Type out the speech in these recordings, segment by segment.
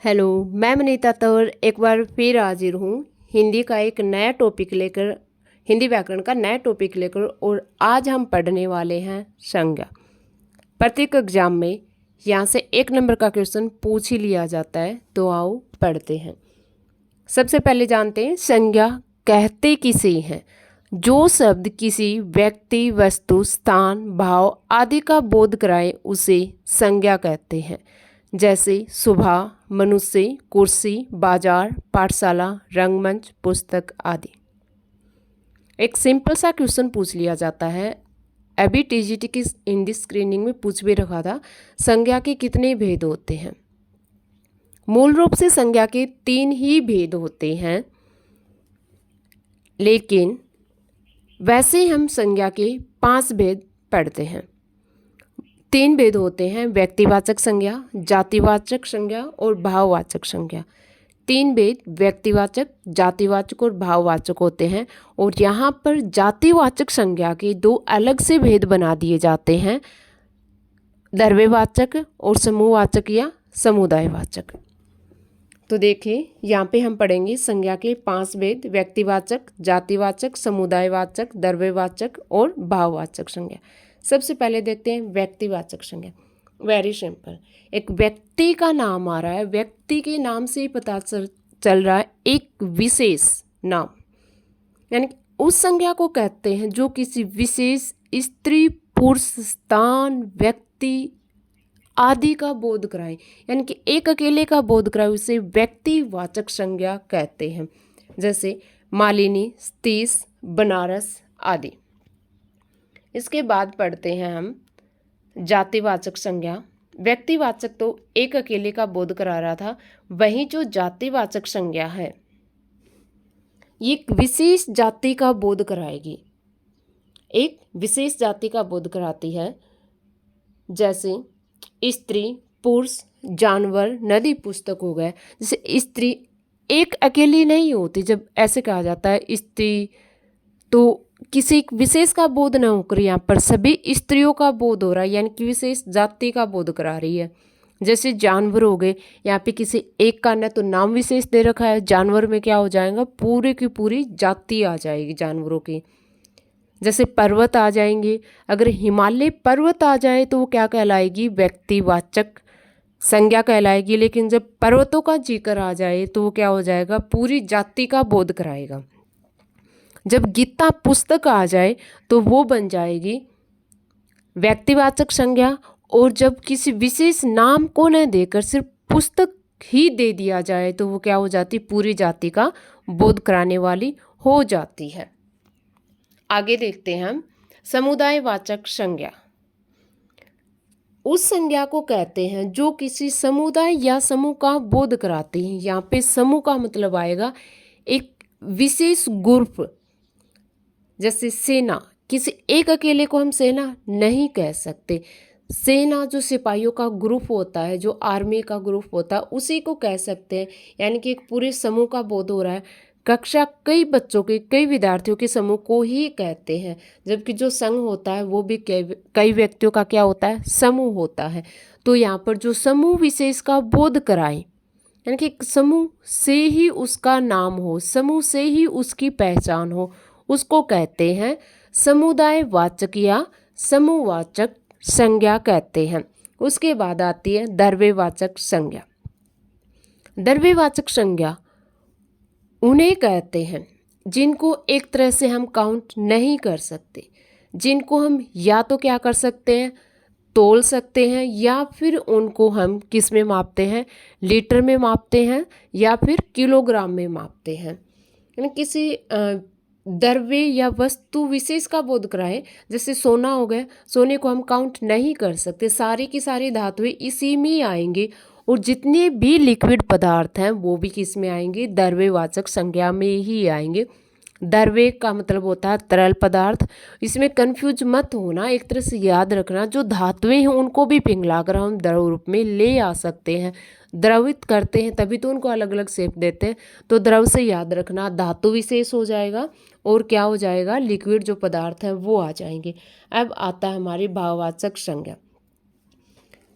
Hello, मैं मनीता तौर एक बार फिर हाजिर हूँ हिंदी का एक नया टॉपिक लेकर, हिंदी व्याकरण का नया टॉपिक लेकर। और आज हम पढ़ने वाले हैं संज्ञा। प्रत्येक एग्जाम में यहाँ से 1 नंबर का क्वेश्चन पूछ ही लिया जाता है, तो आओ पढ़ते हैं। सबसे पहले जानते हैं संज्ञा कहते किसे हैं। जो शब्द किसी व्यक्ति, वस्तु, स्थान, भाव आदि का बोध कराए उसे संज्ञा कहते हैं। जैसे सुबह, मनुष्य, कुर्सी, बाजार, पाठशाला, रंगमंच, पुस्तक आदि। एक सिंपल सा क्वेश्चन पूछ लिया जाता है। अभी टीजीटी की हिंदी स्क्रीनिंग में पूछ भी रखा था, संज्ञा के कितने भेद होते हैं। मूल रूप से संज्ञा के 3 ही भेद होते हैं, लेकिन वैसे हम संज्ञा के 5 भेद पढ़ते हैं। 3 भेद होते हैं, व्यक्तिवाचक संज्ञा, जातिवाचक संज्ञा और भाववाचक संज्ञा। 3 भेद व्यक्तिवाचक, जातिवाचक और भाववाचक होते हैं। और यहाँ पर जातिवाचक संज्ञा के 2 अलग से भेद बना दिए जाते हैं, द्रव्यवाचक और समूहवाचक या समुदायवाचक। तो देखिए, यहाँ पे हम पढ़ेंगे संज्ञा के 5 भेद: व्यक्तिवाचक, जातिवाचक, समुदायवाचक, द्रव्यवाचक और भाववाचक संज्ञा। सबसे पहले देखते हैं व्यक्तिवाचक संज्ञा। वेरी सिंपल, एक व्यक्ति का नाम आ रहा है, व्यक्ति के नाम से ही पता चल रहा है एक विशेष नाम, यानी उस संज्ञा को कहते हैं जो किसी विशेष स्त्री, पुरुष, स्थान, व्यक्ति आदि का बोध कराए, यानी कि एक अकेले का बोध कराए, उसे व्यक्तिवाचक संज्ञा कहते हैं। जैसे मालिनी, सतीश, बनारस आदि। इसके बाद पढ़ते हैं हम जातिवाचक संज्ञा। व्यक्तिवाचक तो एक अकेले का बोध करा रहा था, वहीं जो जातिवाचक संज्ञा है ये एक विशेष जाति का बोध कराएगी, एक विशेष जाति का बोध कराती है। जैसे स्त्री, पुरुष, जानवर, नदी, पुस्तक हो गए। जैसे स्त्री एक अकेली नहीं होती, जब ऐसे कहा जाता है स्त्री तो किसी विशेष का बोध न होकर यहाँ पर सभी स्त्रियों का बोध हो रहा है, यानी कि विशेष जाति का बोध करा रही है। जैसे जानवर हो गए, यहाँ पे किसी एक का न तो नाम विशेष दे रखा है, जानवर में क्या हो जाएगा, पूरे की पूरी जाति आ जाएगी जानवरों की। जैसे पर्वत आ जाएंगे, अगर हिमालय पर्वत आ जाए तो वो क्या कहलाएगी, व्यक्तिवाचक संज्ञा कहलाएगी। लेकिन जब पर्वतों का जिक्र आ जाए तो वो क्या हो जाएगा, पूरी जाति का बोध कराएगा। जब गीता पुस्तक आ जाए तो वो बन जाएगी व्यक्तिवाचक संज्ञा। और जब किसी विशेष नाम को न देकर सिर्फ पुस्तक ही दे दिया जाए तो वो क्या हो जाती, पूरी जाति का बोध कराने वाली हो जाती है। आगे देखते हैं हम समुदायवाचक संज्ञा। उस संज्ञा को कहते हैं जो किसी समुदाय या समूह का बोध कराती है। यहाँ पे समूह का मतलब आएगा एक विशेष ग्रुप। जैसे सेना, किसी एक अकेले को हम सेना नहीं कह सकते। सेना जो सिपाहियों का ग्रुप होता है, जो आर्मी का ग्रुप होता है, उसी को कह सकते हैं, यानी कि एक पूरे समूह का बोध हो रहा है। कक्षा कई बच्चों के, कई विद्यार्थियों के समूह को ही कहते हैं, जबकि जो संघ होता है वो भी कई व्यक्तियों का क्या होता है, समूह होता है। तो यहाँ पर जो समूह विशेष का बोध कराए, यानी कि समूह से ही उसका नाम हो, समूह से ही उसकी पहचान हो, उसको कहते हैं समुदायवाचक या समूहवाचक संज्ञा कहते हैं। उसके बाद आती है द्रव्यवाचक संज्ञा। द्रव्यवाचक संज्ञा उन्हें कहते हैं जिनको एक तरह से हम काउंट नहीं कर सकते, जिनको हम या तो क्या कर सकते हैं, तोल सकते हैं, या फिर उनको हम किस में मापते हैं, लीटर में मापते हैं या फिर किलोग्राम में मापते हैं। यानी किसी द्रव्य या वस्तु विशेष का बोध कराए। जैसे सोना हो गया, सोने को हम काउंट नहीं कर सकते, सारी की सारी धातुएं इसी में आएंगी। और जितने भी लिक्विड पदार्थ हैं वो भी किस में आएंगे, द्रव्यवाचक संज्ञा में ही आएंगे। द्रव्य का मतलब होता है तरल पदार्थ। इसमें कंफ्यूज मत होना, एक तरह से याद रखना जो धातुएं हैं उनको भी पिघलाकर हम द्रव रूप में ले आ सकते हैं। द्रवित करते हैं तभी तो उनको अलग अलग शेप देते हैं। तो द्रव से याद रखना धातु विशेष हो जाएगा और क्या हो जाएगा, लिक्विड जो पदार्थ है वो आ जाएंगे। अब आता है हमारी भाववाचक संज्ञा।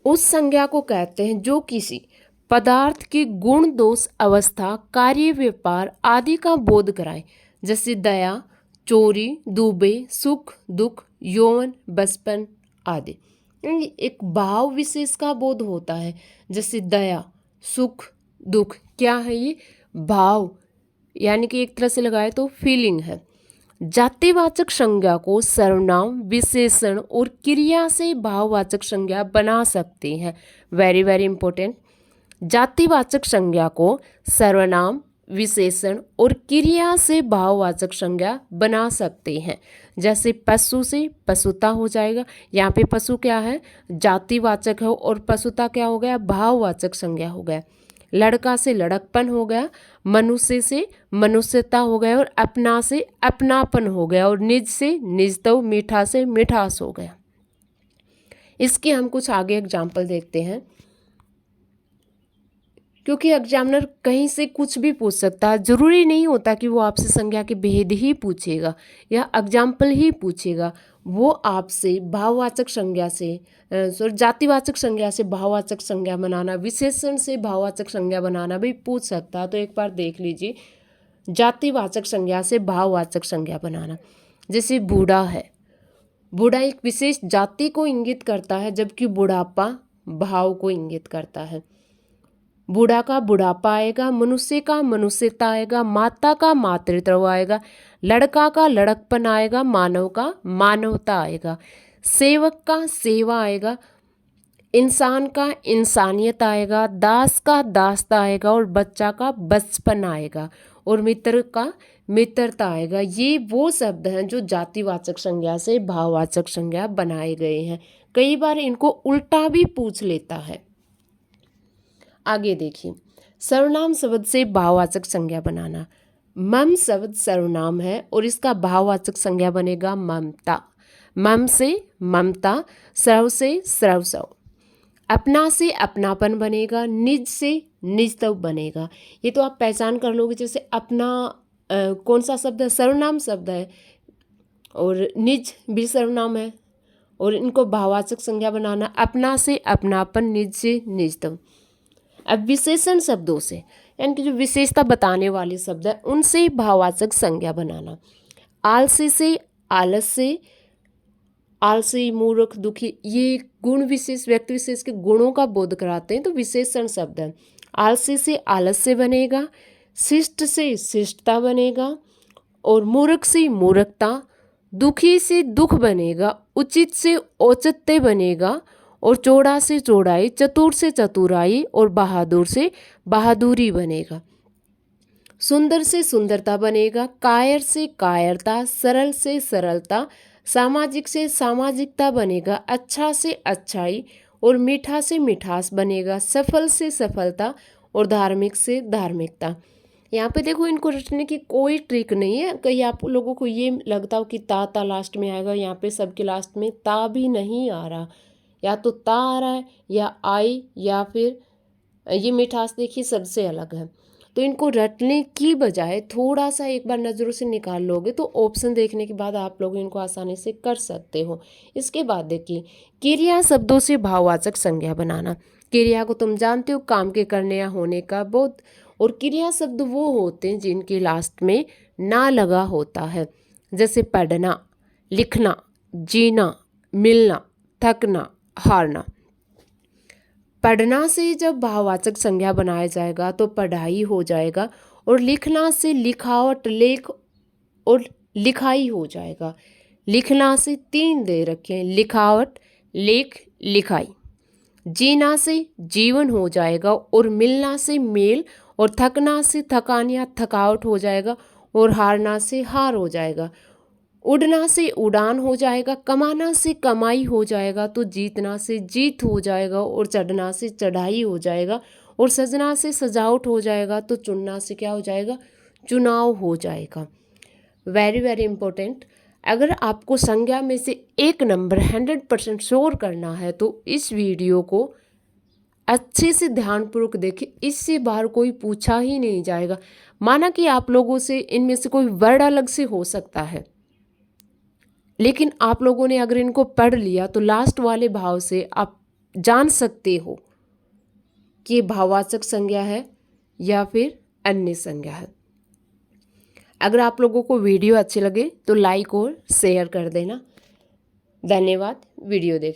उस संज्ञा को कहते हैं जो किसी पदार्थ की गुण दोष अवस्था कार्य व्यापार आदि का बोध कराए, जैसे दया, चोरी, दूबे, सुख, दुख, यौवन, बचपन आदि। एक भाव विशेष का बोध होता है, जैसे दया, सुख, दुख। क्या है ये? भाव, यानी कि एक तरह से लगाए तो फीलिंग है। जातिवाचक संज्ञा को सर्वनाम, विशेषण और क्रिया से भाववाचक संज्ञा बना सकते हैं। Very very important. जातिवाचक संज्ञा को सर्वनाम, विशेषण और क्रिया से भाववाचक संज्ञा बना सकते हैं। जैसे पशु से पशुता हो जाएगा। यहाँ पे पशु क्या है? जातिवाचक है, और पशुता क्या हो गया? भाववाचक संज्ञा हो गया। लड़का से लड़कपन हो गया, मनुष्य से मनुष्यता हो गया, और अपना से अपनापन हो गया, और निज से निजत्व, मीठा से मिठास हो गया। इसके हम कुछ आगे एग्जाम्पल देखते हैं, क्योंकि एग्जामिनर कहीं से कुछ भी पूछ सकता है। जरूरी नहीं होता कि वो आपसे संज्ञा के भेद ही पूछेगा या एग्जाम्पल ही पूछेगा। वो आपसे भाववाचक संज्ञा से जातिवाचक संज्ञा से भाववाचक संज्ञा बनाना, विशेषण से भाववाचक संज्ञा बनाना भी पूछ सकता है। तो एक बार देख लीजिए, जातिवाचक संज्ञा से भाववाचक संज्ञा बनाना। जैसे बूढ़ा है, बूढ़ा एक विशेष जाति को इंगित करता है, जबकि बुढ़ापा भाव को इंगित करता है। बूढ़ा का बुढ़ापा आएगा, मनुष्य का मनुष्यता आएगा, माता का मातृत्व आएगा, लड़का का लड़कपन आएगा, मानव का मानवता आएगा, सेवक का सेवा आएगा, इंसान का इंसानियत आएगा, दास का दासता आएगा, और बच्चा का बचपन आएगा, और मित्र का मित्रता आएगा। ये वो शब्द हैं जो जातिवाचक संज्ञा से भाववाचक संज्ञा बनाए गए हैं। कई बार इनको उल्टा भी पूछ लेता है। आगे देखिए, सर्वनाम शब्द से भाववाचक संज्ञा बनाना। मम शब्द सर्वनाम है और इसका भाववाचक संज्ञा बनेगा ममता। मम से ममता, सर्व से सर्वस्व। अपना से अपनापन बनेगा, निज से निजत्व बनेगा। ये तो आप पहचान कर लोगे। जैसे अपना कौन सा शब्द है? सर्वनाम शब्द है, और निज भी सर्वनाम है, और इनको भाववाचक संज्ञा बनाना। अपना से अपनापन, निज से निजत्व। अब विशेषण शब्दों से, यानी कि जो विशेषता बताने वाले शब्द है, उनसे भाववाचक संज्ञा बनाना। आलसी से आलस्य, आलसी, मूर्ख, दुखी, ये गुण विशेष, व्यक्ति विशेष के गुणों का बोध कराते हैं, तो विशेषण शब्द है। आलसी से आलस्य बनेगा, शिष्ट से शिष्टता बनेगा, और मूर्ख से मूर्खता, दुखी से दुख बनेगा, उचित से औचित्य बनेगा, और चौड़ा से चौड़ाई, चतुर से चतुराई, और बहादुर से बहादुरी बनेगा। सुंदर से सुंदरता बनेगा, कायर से कायरता, सरल से सरलता, सामाजिक से सामाजिकता बनेगा, अच्छा से अच्छाई, और मीठा से मिठास बनेगा, सफल से सफलता, और धार्मिक से धार्मिकता। यहाँ पे देखो, इनको रटने की कोई ट्रिक नहीं है। कहीं आप लोगों को ये लगता हो कि ता लास्ट में आएगा, यहाँ पे सबके लास्ट में ता भी नहीं आ रहा, या तो ता आ रहा है, या आई, या फिर ये मिठास देखिए सबसे अलग है। तो इनको रटने की बजाय थोड़ा सा एक बार नज़रों से निकाल लोगे तो ऑप्शन देखने के बाद आप लोग इनको आसानी से कर सकते हो। इसके बाद देखिए, क्रिया शब्दों से भाववाचक संज्ञा बनाना। क्रिया को तुम जानते हो, काम के करने या होने का बोध। और क्रिया शब्द वो होते हैं जिनके लास्ट में ना लगा होता है, जैसे पढ़ना, लिखना, जीना, मिलना, थकना, हारना। पढ़ना से जब भाववाचक संज्ञा बनाया जाएगा तो पढ़ाई हो जाएगा, और लिखना से लिखावट, लेख और लिखाई हो जाएगा। लिखना से 3 दे रखे हैं, लिखावट, लेख, लिखाई। जीना से जीवन हो जाएगा, और मिलना से मेल, और थकना से थकान या थकावट हो जाएगा, और हारना से हार हो जाएगा। उड़ना से उड़ान हो जाएगा, कमाना से कमाई हो जाएगा, तो जीतना से जीत हो जाएगा, और चढ़ना से चढ़ाई हो जाएगा, और सजना से सजावट हो जाएगा, तो चुनना से क्या हो जाएगा? चुनाव हो जाएगा। Very very important. अगर आपको संज्ञा में से एक नंबर 100% श्योर करना है तो इस वीडियो को अच्छे से ध्यानपूर्वक देखिए। इससे बाहर कोई पूछा ही नहीं जाएगा। माना कि आप लोगों से इनमें से कोई वर्ड अलग से हो सकता है, लेकिन आप लोगों ने अगर इनको पढ़ लिया तो लास्ट वाले भाव से आप जान सकते हो कि ये भाववाचक संज्ञा है या फिर अन्य संज्ञा है। अगर आप लोगों को वीडियो अच्छे लगे तो लाइक और शेयर कर देना। धन्यवाद वीडियो देख